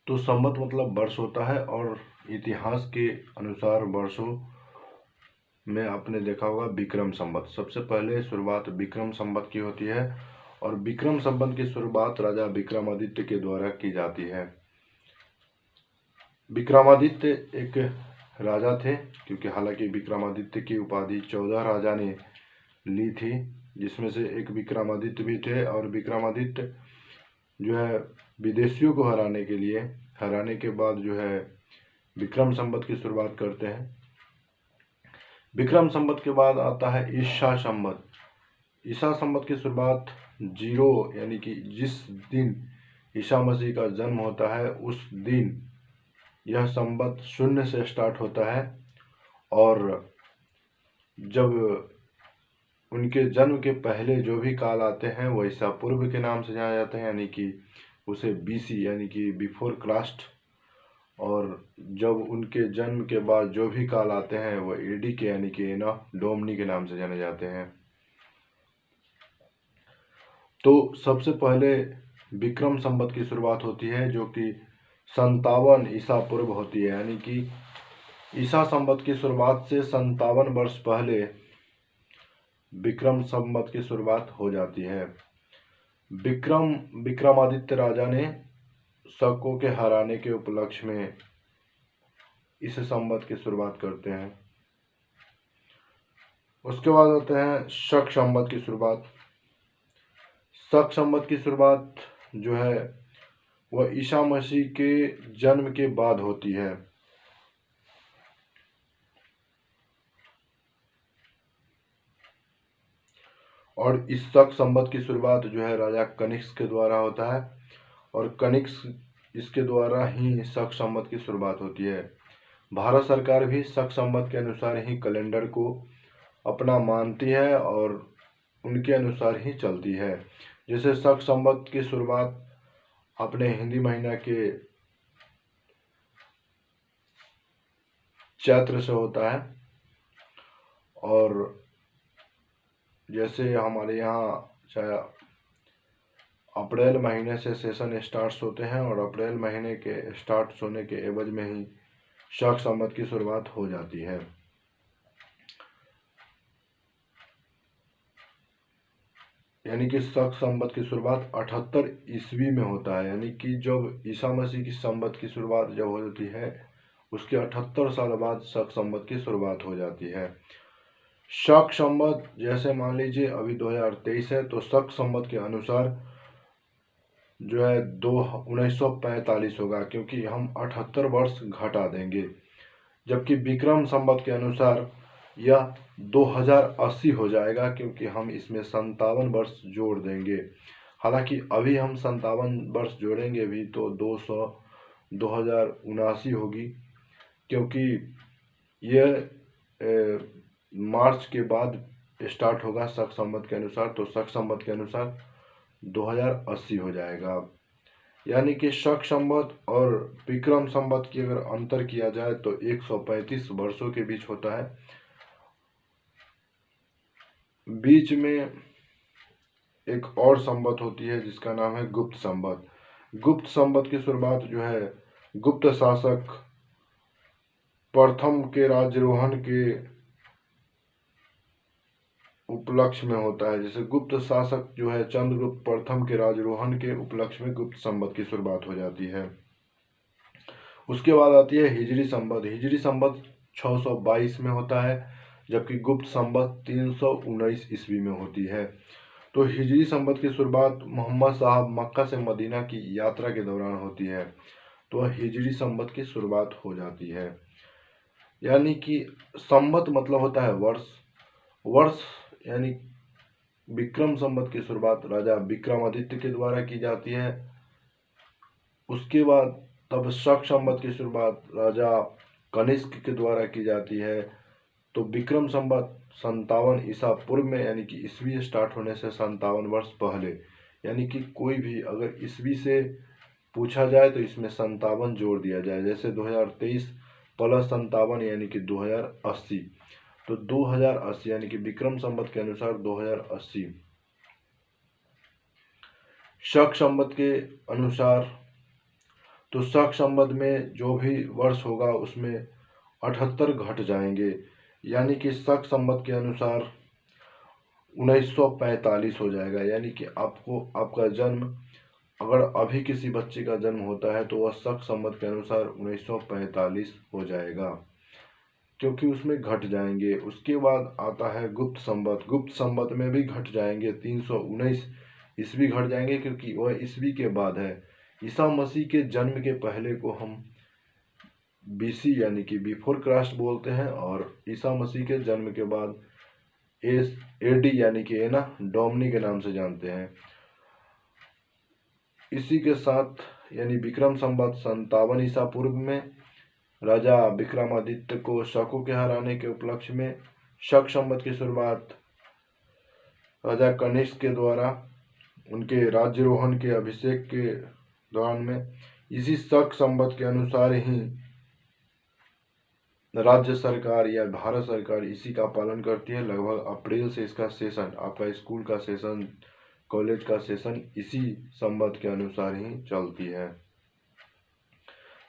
तो संवत मतलब वर्ष होता है, और इतिहास के अनुसार वर्षों में आपने देखा होगा विक्रम संवत। सबसे पहले शुरुआत विक्रम संवत की होती है, और विक्रम संवत की शुरुआत राजा विक्रमादित्य के द्वारा की जाती है। विक्रमादित्य एक राजा थे, क्योंकि हालांकि विक्रमादित्य की उपाधि 14 राजा ने ली थी, जिसमें से एक विक्रमादित्य भी थे। और विक्रमादित्य जो है विदेशियों को हराने के बाद जो है विक्रम संवत की शुरुआत करते हैं। विक्रम संवत के बाद आता है ईसा संवत। ईसा संवत की शुरुआत 0 यानी कि जिस दिन ईसा मसीह का जन्म होता है उस दिन यह संवत 0 से स्टार्ट होता है, और जब उनके जन्म के पहले जो भी काल आते हैं वो ईसा पूर्व के नाम से जाने जाते हैं, यानी कि उसे बीसी यानी कि बिफोर क्राइस्ट। और जब उनके जन्म के बाद जो भी काल आते हैं वो एडी के यानी कि एना डोमनी के नाम से जाने जाते हैं। तो सबसे पहले विक्रम संवत की शुरुआत होती है, जो कि 57 ईसा पूर्व होती है, यानी कि ईसा संवत की शुरुआत से 57 वर्ष पहले विक्रम संवत की शुरुआत हो जाती है। विक्रमादित्य राजा ने शकों के हराने के उपलक्ष्य में इस संवत की शुरुआत करते हैं। उसके बाद होते हैं शक संवत की शुरुआत। शक संवत की शुरुआत जो है वह ईसा मसीह के जन्म के बाद होती है। और इस शक संवत की शुरुआत जो है राजा कनिष्क के द्वारा होता है, और कनिष्क इसके द्वारा ही शक संवत की शुरुआत होती है। भारत सरकार भी शक संवत के अनुसार ही कैलेंडर को अपना मानती है और उनके अनुसार ही चलती है। जैसे शक संवत की शुरुआत अपने हिंदी महीना के चैत्र से होता है, और जैसे हमारे यहाँ चाहे अप्रैल महीने से सेशन स्टार्ट होते हैं, और अप्रैल महीने के स्टार्ट होने के एवज में ही शक संवत की शुरुआत हो जाती है। यानी कि शक संवत की शुरुआत 78 ईस्वी में होता है, यानी कि जब ईसा मसीह की संवत की शुरुआत जब होती है उसके 78 साल बाद शक संवत की शुरुआत हो जाती है। शक संवत जैसे मान लीजिए अभी 2023 है, तो शक संवत के अनुसार जो है 1945 होगा, क्योंकि हम 78 वर्ष घटा देंगे। जबकि विक्रम संवत के अनुसार यह 2080 हो जाएगा, क्योंकि हम इसमें 57 वर्ष जोड़ देंगे। हालांकि अभी हम 57 वर्ष जोड़ेंगे भी तो 2079 होगी, क्योंकि यह मार्च के बाद स्टार्ट होगा शक संवत के अनुसार, तो शक संवत के अनुसार 2080 हो जाएगा। यानी कि शक संवत और विक्रम संवत की अगर अंतर किया जाए तो 135 वर्षों के बीच होता है। बीच में एक और संवत होती है जिसका नाम है गुप्त संवत। गुप्त संवत की शुरुआत जो है गुप्त शासक प्रथम के राज्यारोहण के उपलक्ष्य में होता है। जैसे गुप्त शासक जो है चंद्रगुप्त प्रथम के राज्यारोहण के उपलक्ष्य में गुप्त संवत की शुरुआत हो जाती है। उसके बाद आती है हिजरी संवत। हिजरी संवत 622 में होता है, जबकि गुप्त संवत 319 ईस्वी में होती है। तो हिजरी संवत की शुरुआत मोहम्मद साहब मक्का से मदीना की यात्रा के दौरान होती है, तो हिजरी संवत की शुरुआत हो जाती है। यानी कि संवत मतलब होता है वर्ष। वर्ष यानी विक्रम संवत की शुरुआत राजा विक्रमादित्य के द्वारा की जाती है। उसके बाद तब शक संवत की शुरुआत राजा कनिष्क के द्वारा की जाती है। तो विक्रम संवत 57 ईसा पूर्व में, यानी कि ईस्वी स्टार्ट होने से 57 वर्ष पहले, यानी कि कोई भी अगर ईस्वी से पूछा जाए तो इसमें 57 जोड़ दिया जाए। जैसे 2023 प्लस 57 यानी कि 2080, तो 2080 यानी कि विक्रम संवत के अनुसार 2080। शक संवत के अनुसार तो शक संवत में जो भी वर्ष होगा उसमें 78 घट जाएंगे, यानी कि शक संवत के अनुसार 1945 हो जाएगा। यानी कि आपका जन्म, अगर अभी किसी बच्चे का जन्म होता है तो वह शक संवत के अनुसार 1945 हो जाएगा, क्योंकि उसमें घट जाएंगे। उसके बाद आता है गुप्त संवत। गुप्त संवत में भी घट जाएंगे, 319 ईस्वी घट जाएंगे, क्योंकि वह ईस्वी के बाद है। ईसा मसीह के जन्म के पहले को हम बीसी यानी कि बिफोर क्राइस्ट बोलते हैं, और ईसा मसीह के जन्म के बाद एडी यानी कि एना डोमनी के नाम से जानते हैं। इसी के साथ यानी विक्रम संवत 57 ईसा पूर्व में राजा विक्रमादित्य को शकों के हराने के उपलक्ष्य में शक संवत की शुरुआत राजा कनिष्क के द्वारा उनके राज्यरोहण के अभिषेक के दौरान में, इसी शक संवत के अनुसार ही राज्य सरकार या भारत सरकार इसी का पालन करती है। लगभग अप्रैल से इसका सेशन, आपका स्कूल का सेशन, कॉलेज का सेशन इसी संवत के अनुसार ही चलती है।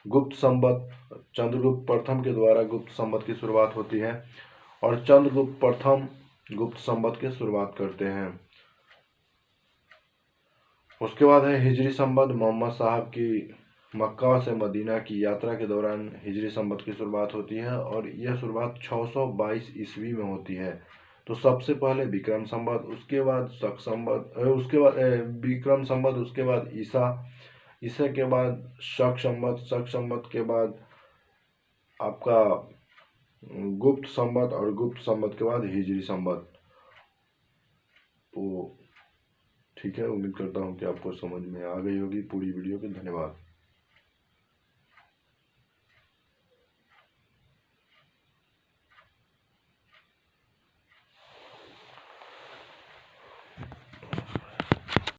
गुप्त संवत चंद्रगुप्त प्रथम के द्वारा गुप्त संवत की शुरुआत होती है, और चंद्रगुप्त प्रथम गुप्त संवत की शुरुआत करते हैं। उसके बाद है हिजरी संवत। मोहम्मद साहब की मक्का से मदीना की यात्रा के दौरान हिजरी संवत की शुरुआत होती है, और यह शुरुआत 622 ईस्वी में होती है। तो सबसे पहले विक्रम संवत, उसके बाद शक संवत, उसके बाद विक्रम संवत, उसके बाद ईसा के बाद शक संवत, शक संवत के बाद आपका गुप्त संवत, और गुप्त संवत के बाद हिजरी संवत। तो ठीक है, उम्मीद करता हूँ कि आपको समझ में आ गई होगी पूरी वीडियो की। धन्यवाद।